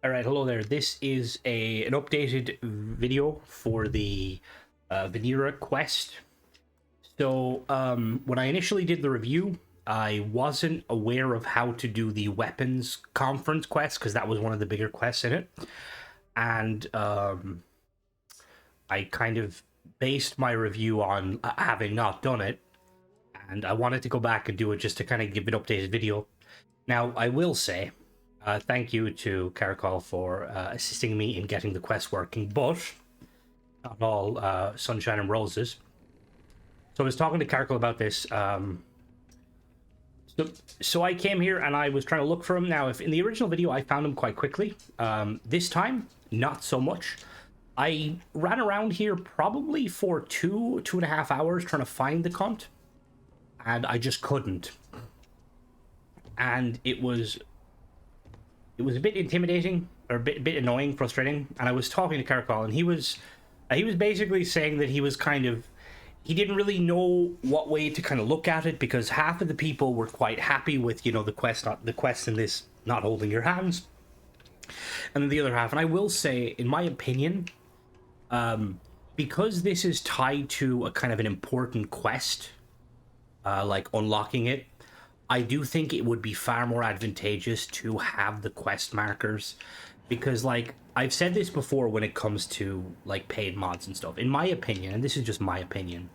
All right, hello there. This is an updated video for the Venera quest. So when I initially did the review, I wasn't aware of how to do the weapons conference quest because that was one of the bigger quests in it. And I kind of based my review on having not done it. And I wanted to go back and do it just to kind of give an updated video. Now, I will say, thank you to Caracol for assisting me in getting the quest working, but not all sunshine and roses. So I was talking to Caracol about this. So I came here and I was trying to look for him. Now, if in the original video I found him quite quickly, this time not so much. I ran around here probably for 2.5 hours trying to find the cunt, and I just couldn't. And it was a bit intimidating, or a bit annoying, frustrating. And I was talking to Caracol, and he was basically saying that he didn't really know what way to kind of look at it, because half of the people were quite happy with, the quest in this not holding your hands, and then the other half. And I will say, in my opinion, because this is tied to a kind of an important quest, like unlocking it, I do think it would be far more advantageous to have the quest markers, because, like, I've said this before when it comes to, like, paid mods and stuff. In my opinion, and this is just my opinion,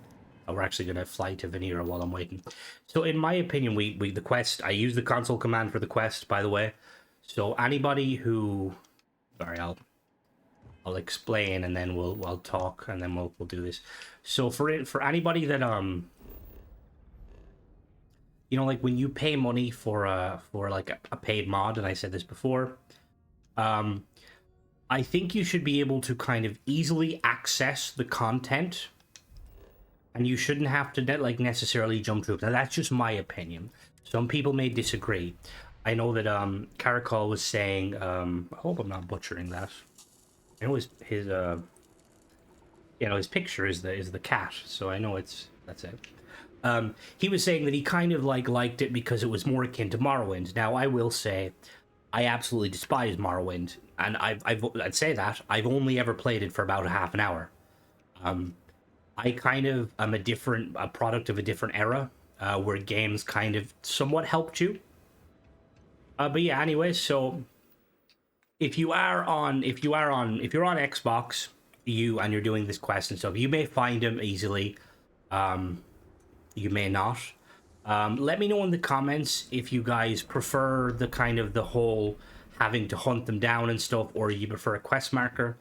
we're actually going to fly to Venera while I'm waiting. So in my opinion, the quest, I use the console command for the quest, by the way. So anybody who, sorry, I'll explain, and then I'll talk, and then we'll do this. So for anybody that like when you pay money for like a paid mod, and I said this before, I think you should be able to kind of easily access the content, and you shouldn't have to necessarily jump through it. Now, that's just my opinion. Some people may disagree. I know that Caracol was saying, I hope I'm not butchering that. I know his picture is the cat, so I know that's it. He was saying that he kind of liked it because it was more akin to Morrowind. Now, I will say, I absolutely despise Morrowind, and I'd say that I've only ever played it for about a half an hour. I kind of am a product of a different era, where games kind of somewhat helped you. But yeah, anyway, so if you're on Xbox, and you're doing this quest and stuff, you may find them easily. You may not. Let me know in the comments if you guys prefer the whole having to hunt them down and stuff, or you prefer a quest marker.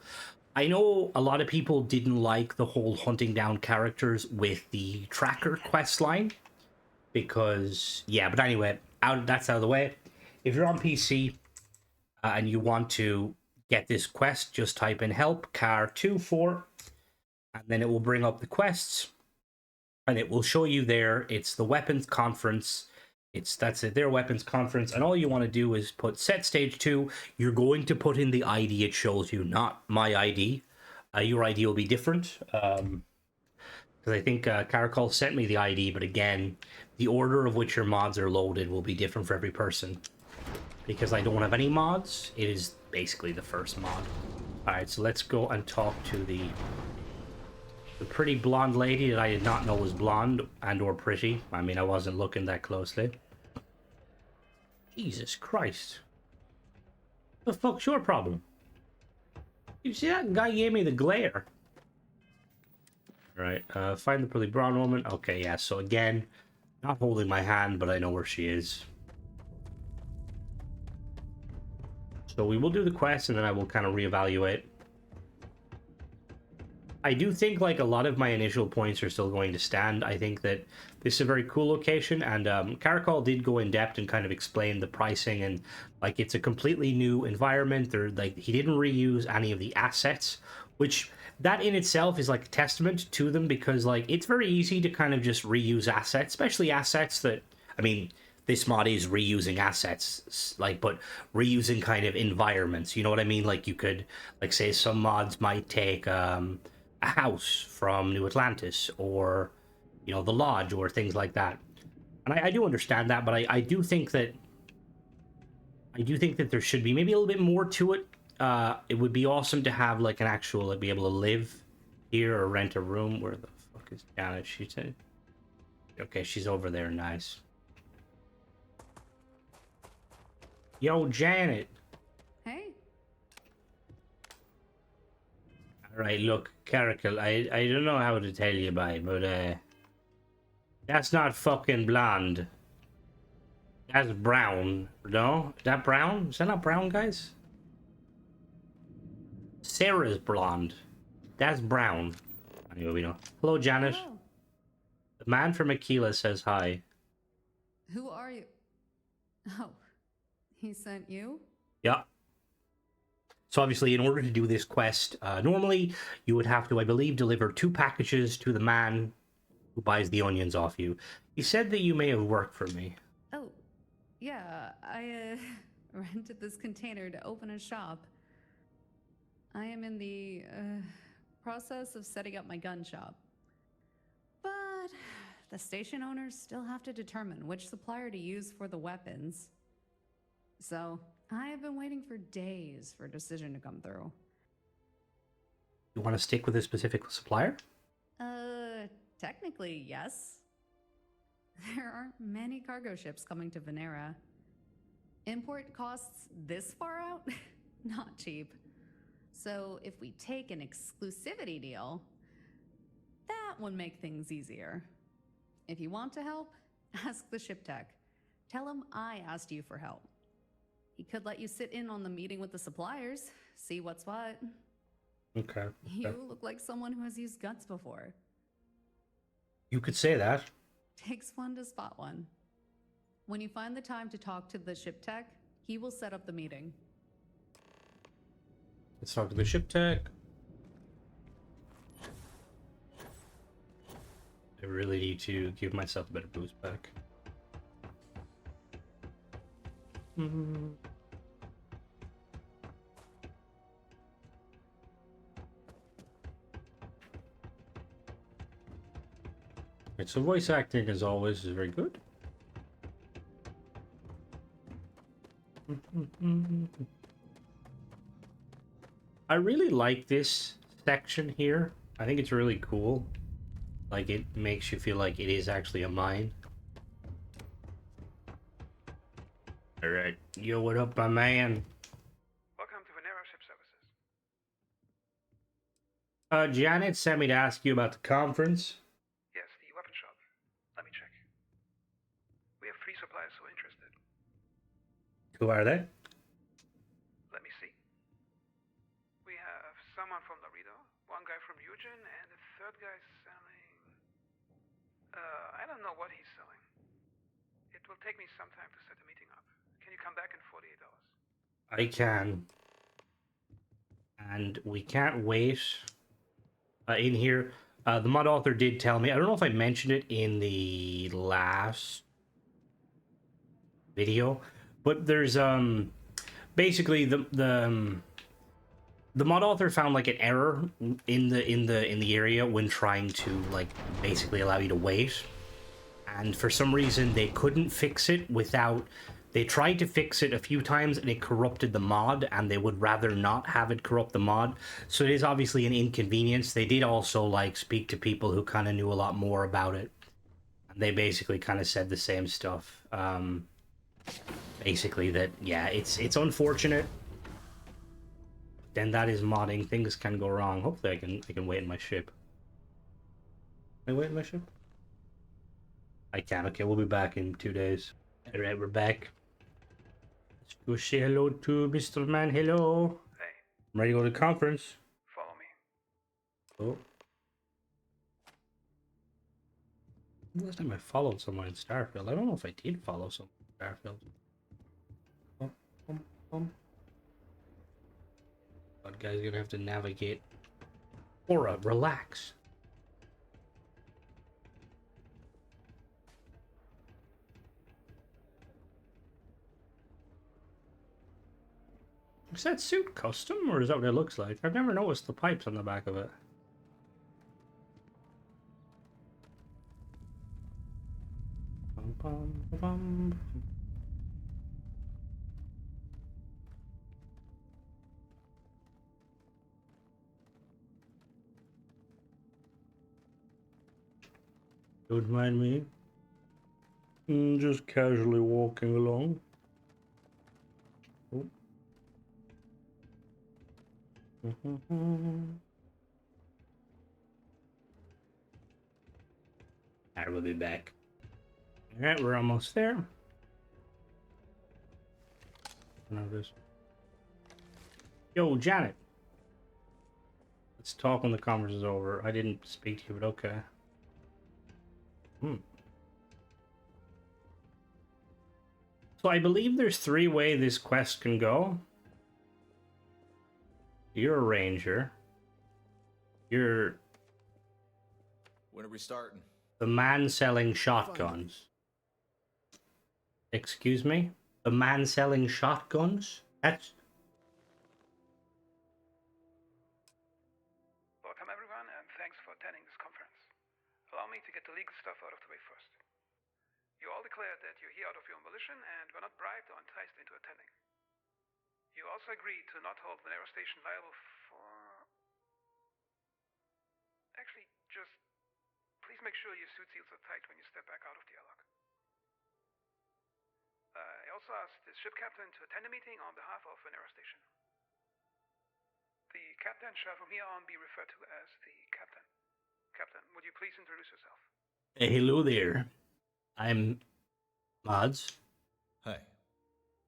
I know a lot of people didn't like the whole hunting down characters with the tracker quest line, because, yeah, but anyway, that's out of the way. If you're on PC and you want to get this quest, just type in help car24, and then it will bring up the quests. And it will show you there, it's the weapons conference. That's it, their weapons conference. And all you want to do is put set stage 2. You're going to put in the ID it shows you, not my ID. Your ID will be different. Because I think Caracol sent me the ID, but again, the order of which your mods are loaded will be different for every person. Because I don't have any mods, it is basically the first mod. Alright, so let's go and talk to the pretty blonde lady that I did not know was blonde and or pretty. I mean, I wasn't looking that closely. Jesus Christ. What the fuck's your problem? You see that guy gave me the glare. Right, find the pretty blonde woman. Okay, yeah, so again, not holding my hand, but I know where she is. So we will do the quest, and then I will kind of reevaluate. I do think, like, a lot of my initial points are still going to stand. I think that this is a very cool location, and Caracol did go in depth and kind of explain the pricing, and, like, it's a completely new environment. He didn't reuse any of the assets, which that in itself is like a testament to them, because, like, it's very easy to kind of just reuse assets, especially assets that, I mean, this mod is reusing assets, like, but reusing kind of environments, you know what I mean? Like, you could, like, say some mods might take a house from New Atlantis, or, the lodge, or things like that. And I do understand that, but I do think that there should be maybe a little bit more to it it would be awesome to have like an actual, like, be able to live here or rent a room. Where the fuck is Janet? She said, okay, she's over there. Nice. Yo, Janet. Hey. All right, look, Caracal, I don't know how to tell you, bye, but that's not fucking blonde. That's brown. No, is that brown? Is that not brown, guys? Sarah's blonde. That's brown. Anyway, we know. Hello, Janet. Hello. The man from Aquila says hi. Who are you? Oh, he sent you? Yeah. So obviously, in order to do this quest, normally you would have to, I believe, deliver 2 packages to the man who buys the onions off you. He said that you may have worked for me. Oh, yeah, I rented this container to open a shop. I am in the process of setting up my gun shop. But the station owners still have to determine which supplier to use for the weapons. So I have been waiting for days for a decision to come through. You want to stick with a specific supplier? Technically, yes. There aren't many cargo ships coming to Venera. Import costs this far out? Not cheap. So if we take an exclusivity deal, that would make things easier. If you want to help, ask the ship tech. Tell him I asked you for help. He could let you sit in on the meeting with the suppliers, see what's what. Okay. You look like someone who has used guts before. You could say that. Takes one to spot one. When you find the time to talk to the ship tech, he will set up the meeting. Let's talk to the ship tech. I really need to give myself a better boost back. Right, so voice acting, as always, is very good. I really like this section here. I think it's really cool. Like, it makes you feel like it is actually a mine. Alright. Yo, what up, my man? Welcome to Venera Ship Services. Janet sent me to ask you about the conference. Yes, the weapon shop. Let me check. We have 3 suppliers who are interested. Who are they? Let me see. We have someone from Laredo, one guy from Eugene, and the third guy selling... I don't know what he's selling. It will take me some time to set the meeting up. Can you come back in 48 hours? I can. And we can't wait. In here, the mod author did tell me, I don't know if I mentioned it in the last video, but there's basically the mod author found like an error in the area when trying to like basically allow you to wait, and for some reason they couldn't fix it without. They tried to fix it a few times and it corrupted the mod, and they would rather not have it corrupt the mod. So it is obviously an inconvenience. They did also like speak to people who kind of knew a lot more about it. And they basically kind of said the same stuff. Basically that, yeah, it's unfortunate. Then that is modding. Things can go wrong. Hopefully I can wait in my ship. Can I wait in my ship? I can. Okay, we'll be back in 2 days. Alright, we're back. Let's go say hello to Mr. Man. Hello. Hey, I'm ready to go to the conference. follow me. Oh. Last time I followed someone in Starfield. I don't know if I did follow someone in Starfield. That guy's gonna have to navigate. Aura, relax. Is that suit custom, or is that what it looks like? I've never noticed the pipes on the back of it. Bum, bum, bum. Don't mind me. Just casually walking along. Oh. I will be back. Alright, we're almost there. Yo, Janet. Let's talk when the conference is over. I didn't speak to you, but okay. So I believe there's 3 ways this quest can go. You're a ranger. You're When are we starting? the man selling shotguns. Excuse me? The man selling shotguns? That's... Welcome, everyone, and thanks for attending this conference. Allow me to get the legal stuff out of the way first. You all declared that you're here out of your own volition and were not bribed or enticed into attending. You also agreed to not hold Venera Station liable for... Actually, just please make sure your suit seals are tight when you step back out of the airlock. I also asked the ship captain to attend a meeting on behalf of Venera Station. The captain shall from here on be referred to as the captain. Captain, would you please introduce yourself? Hey, hello there. I'm Mods. Hey.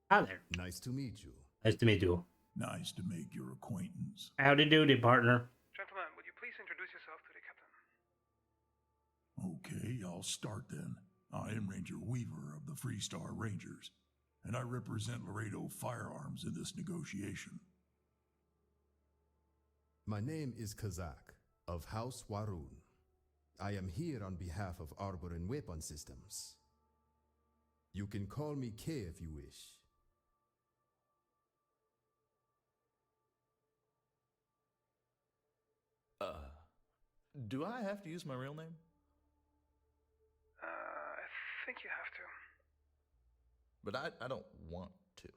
Hi there. Nice to meet you. Nice to meet you. Nice to make your acquaintance. Howdy doody, partner. Gentlemen, would you please introduce yourself to the captain? Okay, I'll start then. I am Ranger Weaver of the Freestar Rangers, and I represent Laredo Firearms in this negotiation. My name is Kazak of House Warun. I am here on behalf of Arbor and Weapon Systems. You can call me K if you wish. Do I have to use my real name? I think you have to. But I don't want to.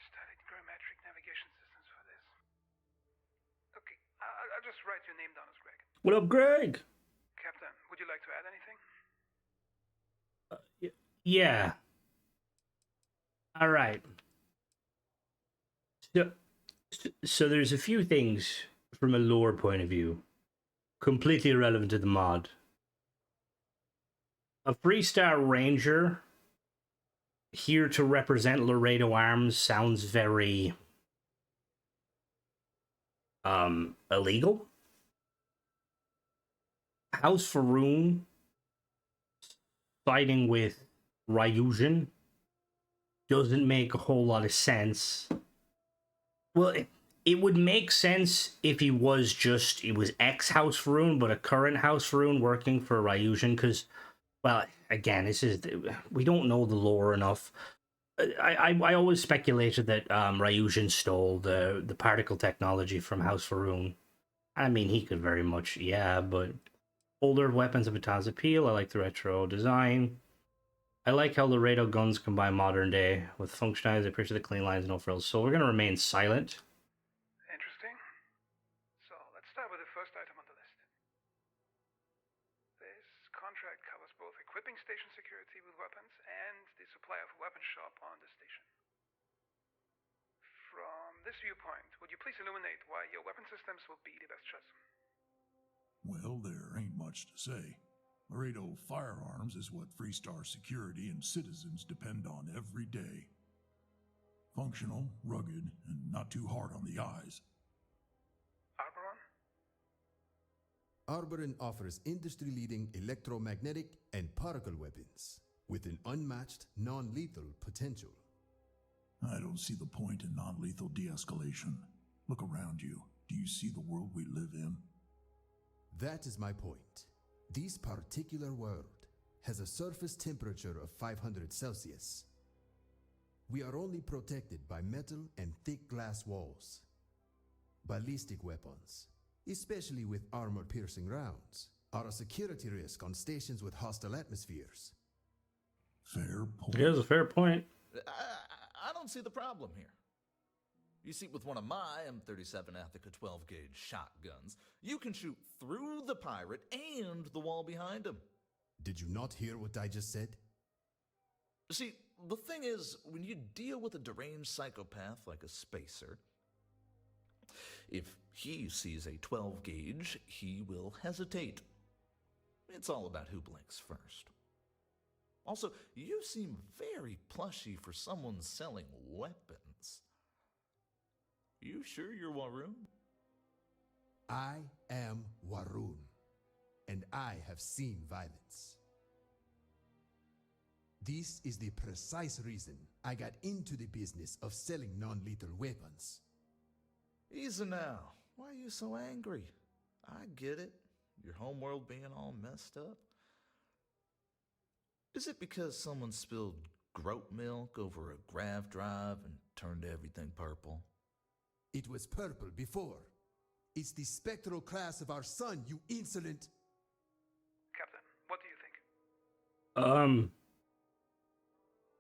Studied grammatric navigation systems for this. Okay, I'll just write your name down as Greg. What up, Greg? Captain, would you like to add anything? Yeah. All right. So there's a few things from a lore point of view, completely irrelevant to the mod. A Freestar Ranger here to represent Laredo Arms sounds very illegal. House Faroon fighting with Ryujin doesn't make a whole lot of sense. Well, it would make sense if he was just, it was ex-House Faroon, but a current House Faroon working for Ryujin, because, well, again, we don't know the lore enough. I always speculated that Ryujin stole the particle technology from House Faroon. I mean, he could very much, yeah, but older weapons of Baton's appeal. I like the retro design. I like how Laredo guns combine modern day with functionality. I appreciate the clean lines and no frills. So we're going to remain silent. Interesting. So let's start with the first item on the list. This contract covers both equipping station security with weapons and the supply of a weapon shop on the station. From this viewpoint, would you please illuminate why your weapon systems will be the best choice? Well, there ain't much to say. Laredo Firearms is what Freestar security and citizens depend on every day. Functional, rugged, and not too hard on the eyes. Arboron? Arborin offers industry-leading electromagnetic and particle weapons with an unmatched non-lethal potential. I don't see the point in non-lethal de-escalation. Look around you. Do you see the world we live in? That is my point. This particular world has a surface temperature of 500 Celsius. We are only protected by metal and thick glass walls. Ballistic weapons, especially with armor-piercing rounds, are a security risk on stations with hostile atmospheres. Fair point. It is a fair point. I don't see the problem here. You see, with one of my M37 Athica 12-gauge shotguns, you can shoot through the pirate and the wall behind him. Did you not hear what I just said? See, the thing is, when you deal with a deranged psychopath like a spacer, if he sees a 12-gauge, he will hesitate. It's all about who blinks first. Also, you seem very plushy for someone selling weapons. You sure you're Waroon? I am Waroon, and I have seen violence. This is the precise reason I got into the business of selling non-lethal weapons. Easy now. Why are you so angry? I get it. Your homeworld being all messed up. Is it because someone spilled groat milk over a grav drive and turned everything purple? It was purple before. It's the spectral class of our sun, you insolent... Captain, what do you think?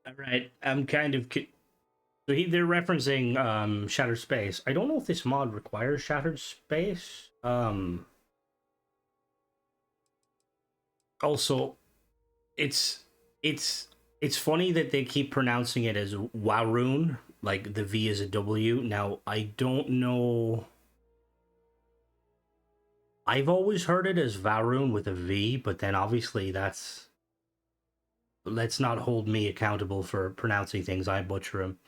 All right. I'm kind of... So they're referencing Shattered Space. I don't know if this mod requires Shattered Space. Also, it's funny that they keep pronouncing it as Waroon, like the V is a W. Now, I don't know. I've always heard it as Varoon with a V, but then obviously that's... Let's not hold me accountable for pronouncing things. I butcher them.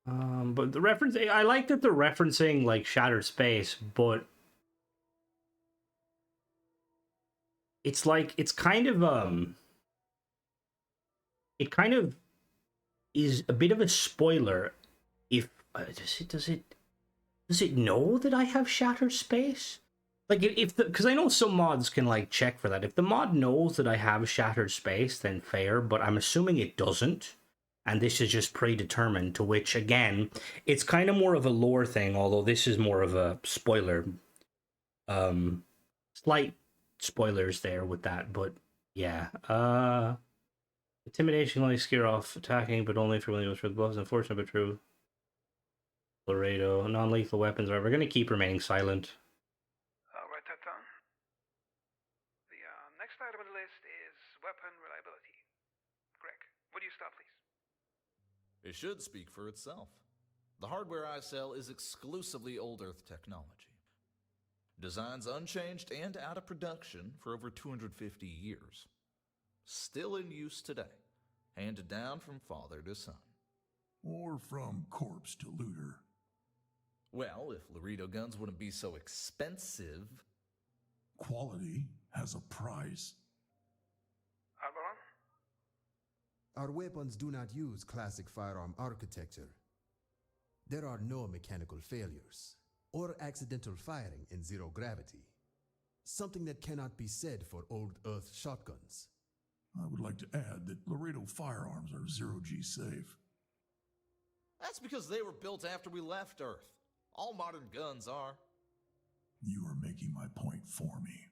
But the reference, I like that they're referencing like Shattered Space, but it's like it kind of is a bit of a spoiler. If does it know that I have Shattered Space? Like if because I know some mods can like check for that. If the mod knows that I have Shattered Space, then fair. But I'm assuming it doesn't, and this is just predetermined. To which again, it's kind of more of a lore thing. Although this is more of a spoiler. Slight spoilers there with that, but yeah. Intimidation only scare off attacking, but only if you're willing to go through the blows. Unfortunate but true. Laredo, non-lethal weapons are we're gonna keep remaining silent. I'll write that down. The next item on the list is weapon reliability. Greg, would you stop, please? It should speak for itself. The hardware I sell is exclusively Old Earth technology. Designs unchanged and out of production for over 250 years. Still in use today. Handed down from father to son. Or from corpse to looter. Well, if Laredo guns wouldn't be so expensive... Quality has a price. Alvaron? Our weapons do not use classic firearm architecture. There are no mechanical failures or accidental firing in zero gravity. Something that cannot be said for Old Earth shotguns. I would like to add that Laredo firearms are zero-G safe. That's because they were built after we left Earth. All modern guns are. You are making my point for me.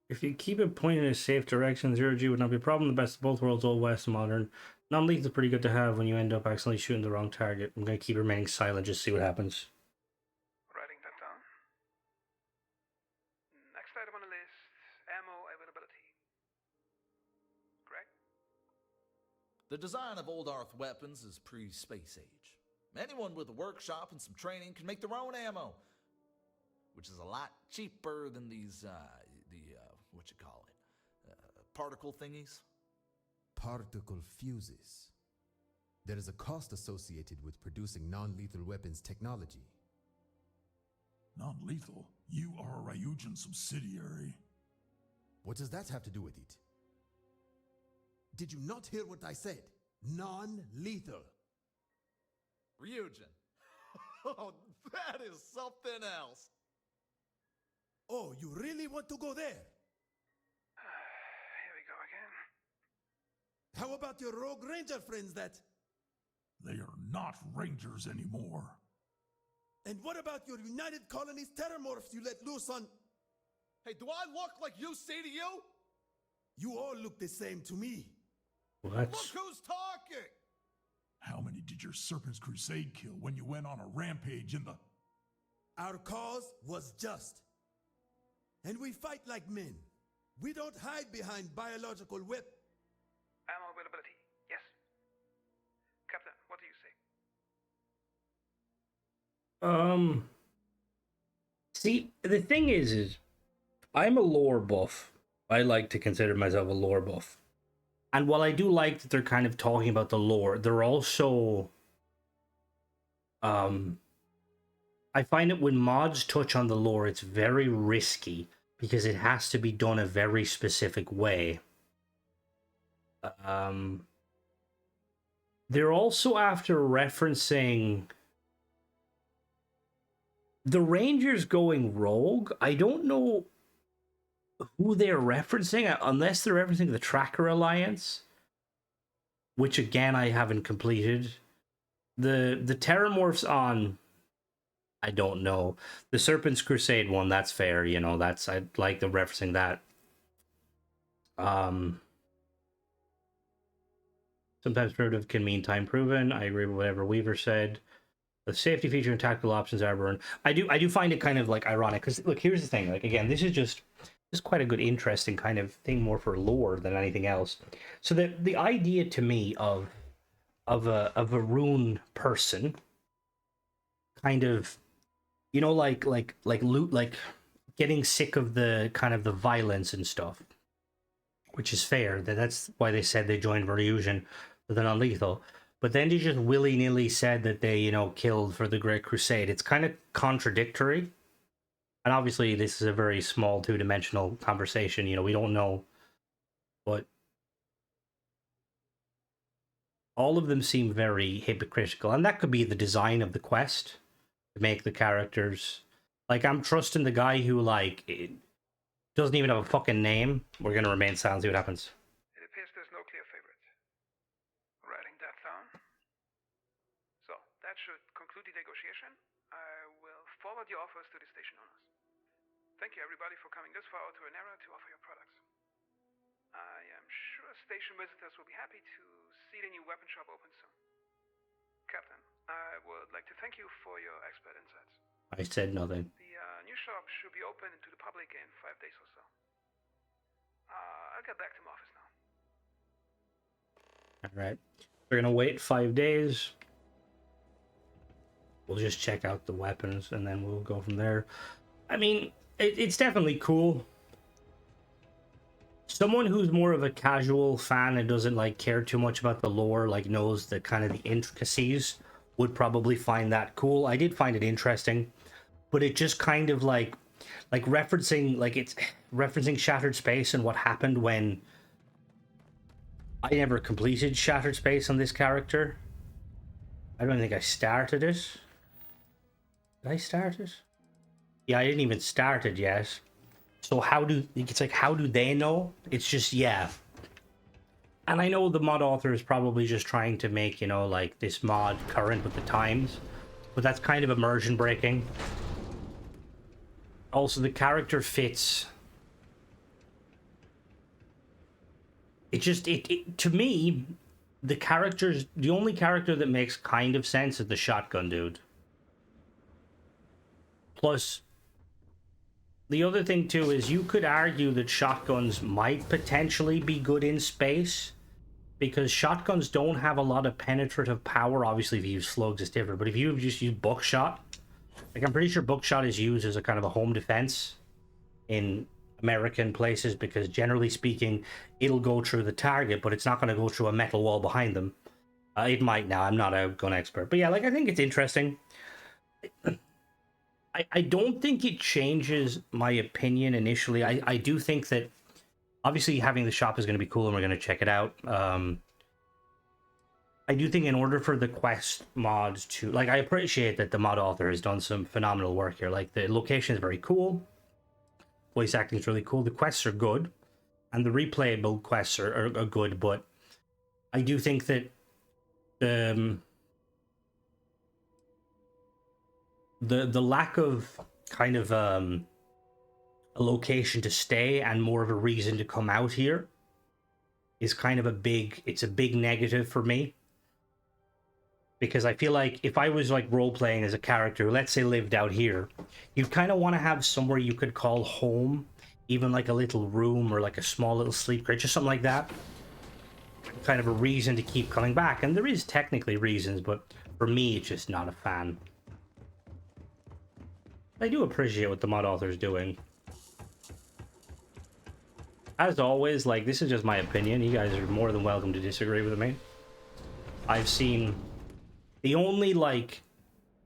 If you keep it pointed in a safe direction, zero-G would not be a problem. The best of both worlds, Old West and modern. Non-lethal is pretty good to have when you end up accidentally shooting the wrong target. I'm going to keep remaining silent, just see what happens. Writing that down. Next item on the list, ammo availability. Greg? The design of Old Earth weapons is pre-space age. Anyone with a workshop and some training can make their own ammo, which is a lot cheaper than these, particle thingies? Particle fuses. There is a cost associated with producing non-lethal weapons technology. Non-lethal? You are a Ryujin subsidiary. What does that have to do with it? Did you not hear what I said? Non-lethal. Ryujin. Oh, that is something else. Oh, you really want to go there? Here we go again. How about your rogue ranger friends that... They are not rangers anymore. And what about your United Colonies terramorphs you let loose on... Hey, do I look like UC to you? You all look the same to me. Look What? who's talking! How many did your Serpent's Crusade kill when you went on a rampage in the... Our cause was just. And we fight like men. We don't hide behind biological whip. Ammo availability. Yes. Captain, what do you say? See, the thing is I'm a lore buff. I like to consider myself a lore buff. And while I do like that they're kind of talking about the lore, they're also I find that when mods touch on the lore, it's very risky because it has to be done a very specific way. They're also after referencing the Rangers going rogue. I don't know who they're referencing, unless they're referencing the Tracker Alliance, which again I haven't completed. The Terramorphs on, I don't know. The Serpent's Crusade one, that's fair, you know, that's, I like them referencing that. Sometimes primitive can mean time proven. I agree with whatever Weaver said. The safety feature and tactical options are burned. I do find it kind of like ironic because look, here's the thing. Like again, this is quite a good, interesting kind of thing, more for lore than anything else. So the idea to me of a rune person, kind of, you know, like loot, like getting sick of the kind of the violence and stuff, which is fair. That's why they said they joined Verusian, but they're not lethal. But then they just willy-nilly said that they, you know, killed for the Great Crusade. It's kind of contradictory. And obviously this is a very small two-dimensional conversation. You know, we don't know. But all of them seem very hypocritical. And that could be the design of the quest, to make the characters... Like, I'm trusting the guy who, like, doesn't even have a fucking name. We're going to remain silent, see what happens. It appears there's no clear favorite. Writing that down. So, that should conclude the negotiation. I will forward your offers to the station owners. Thank you everybody for coming this far out to Venera to offer your products. I am sure station visitors will be happy to see the new weapon shop open soon. Captain, I would like to thank you for your expert insights. I said nothing. The new shop should be open to the public in 5 days or so. I'll get back to my office now. All right. We're going to wait 5 days. We'll just check out the weapons and then we'll go from there. I mean, it's definitely cool. Someone who's more of a casual fan and doesn't like care too much about the lore, like knows the kind of the intricacies, would probably find that cool. I did find it interesting, but it just kind of like referencing, like it's referencing Shattered Space and what happened when I never completed Shattered Space on this character. I don't think I started it. Did I start it? Yeah, I didn't even start it yet. So how do they know? It's just, yeah. And I know the mod author is probably just trying to make, you know, like this mod current with the times, but that's kind of immersion breaking. Also, the character fits. It just, to me, the only character that makes kind of sense is the shotgun dude. Plus, the other thing too is you could argue that shotguns might potentially be good in space, because shotguns don't have a lot of penetrative power. Obviously, if you use slugs, it's different. But if you just use buckshot, like I'm pretty sure buckshot is used as a kind of a home defense in American places, because generally speaking, it'll go through the target, but it's not going to go through a metal wall behind them. It might now. I'm not a gun expert, but yeah, like I think it's interesting. I don't think it changes my opinion initially. I do think that obviously having the shop is going to be cool and we're going to check it out. I do think in order for the quest mods to, like, I appreciate that the mod author has done some phenomenal work here. Like, the location is very cool. Voice acting is really cool. The quests are good. And the replayable quests are good, but I do think that the lack of kind of a location to stay and more of a reason to come out here is kind of a big negative for me. Because I feel like if I was like role-playing as a character who, let's say, lived out here, you'd kind of want to have somewhere you could call home, even like a little room or like a small little sleep crate, just something like that. Kind of a reason to keep coming back. And there is technically reasons, but for me, it's just not a fan. I do appreciate what the mod author's doing. As always, like, this is just my opinion. You guys are more than welcome to disagree with me. I've seen... The only, like,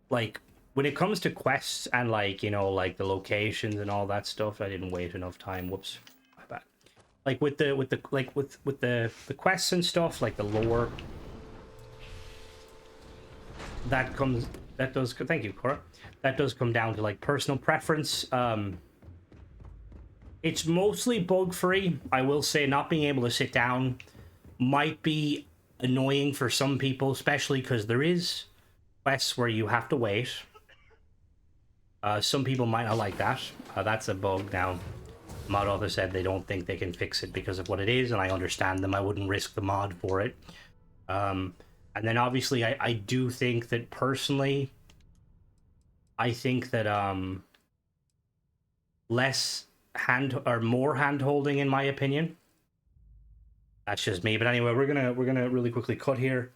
when it comes to quests and, like, you know, like, the locations and all that stuff, I didn't wait enough time. Whoops. My bad. Like, with the quests and stuff, like, the lore, that does... Thank you, Cora. That does come down to, like, personal preference. It's mostly bug-free. I will say not being able to sit down might be annoying for some people, especially because there is quests where you have to wait. Some people might not like that. That's a bug now. Mod author said they don't think they can fix it because of what it is, and I understand them. I wouldn't risk the mod for it. And then obviously I do think that personally, I think that more hand holding, in my opinion. That's just me. But anyway, we're gonna really quickly cut here,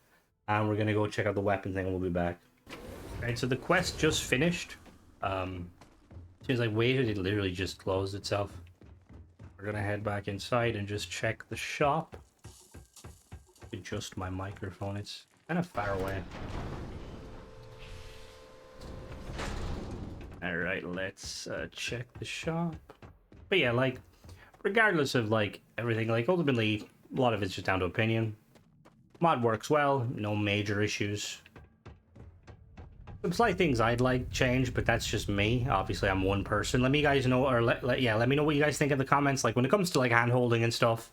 and we're gonna go check out the weapon thing, and we'll be back. Alright, so the quest just finished. As soon as I waited, it literally just closed itself. We're gonna head back inside and just check the shop. Adjust my microphone, it's kind of far away. Alright, let's check the shop. But yeah, like, regardless of, like, everything, like, ultimately, a lot of it's just down to opinion. Mod works well, no major issues. Some slight things I'd like change, but that's just me. Obviously, I'm one person. Let me guys know, or let me know what you guys think in the comments. Like, when it comes to, like, hand-holding and stuff,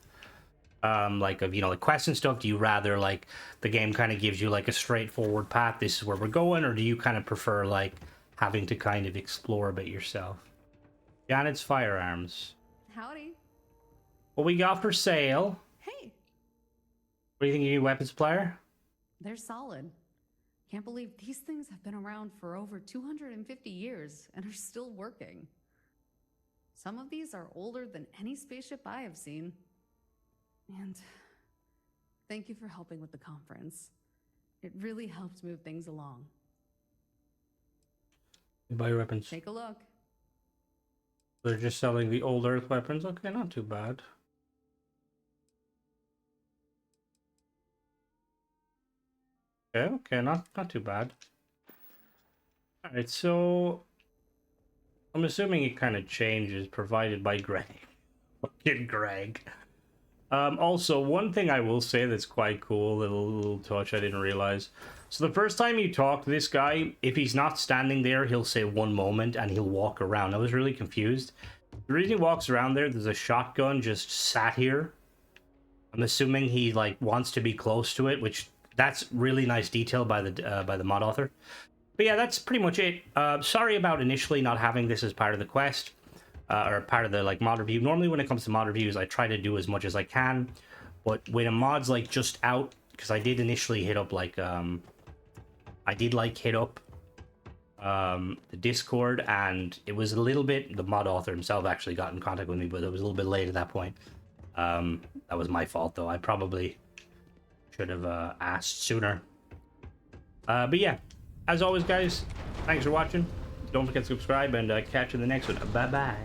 like, of, you know, like, quests and stuff, do you rather, like, the game kind of gives you, like, a straightforward path, this is where we're going, or do you kind of prefer, like, having to kind of explore a bit yourself? Janet's Firearms. Howdy. What we got for sale? Hey, What do you think of your weapon supplier? they're solid. Can't believe these things have been around for over 250 years and are still working. Some of these are older than any spaceship I have seen. And thank you for helping with the conference. It really helped move things along. Buy your weapons. Take a look. They're just selling the old Earth weapons. Okay, not too bad. Okay, not too bad. Alright, so I'm assuming it kind of changes, provided by Greg. Fucking Greg. Also, one thing I will say that's quite cool, little touch I didn't realize. So the first time you talk to this guy, if he's not standing there, he'll say one moment and he'll walk around. I was really confused. The reason he walks around there's a shotgun just sat here. I'm assuming he, like, wants to be close to it, which that's really nice detail by the mod author. But yeah, that's pretty much it. Sorry about initially not having this as part of the quest. Or part of the, like, mod review. Normally when it comes to mod reviews, I try to do as much as I can. But when a mod's, like, just out, because I did initially hit up, like, the Discord, and it was a little bit, the mod author himself actually got in contact with me, but it was a little bit late at that point. That was my fault, though. I probably should have asked sooner. But yeah, as always, guys, thanks for watching. Don't forget to subscribe, and catch you in the next one. Bye-bye.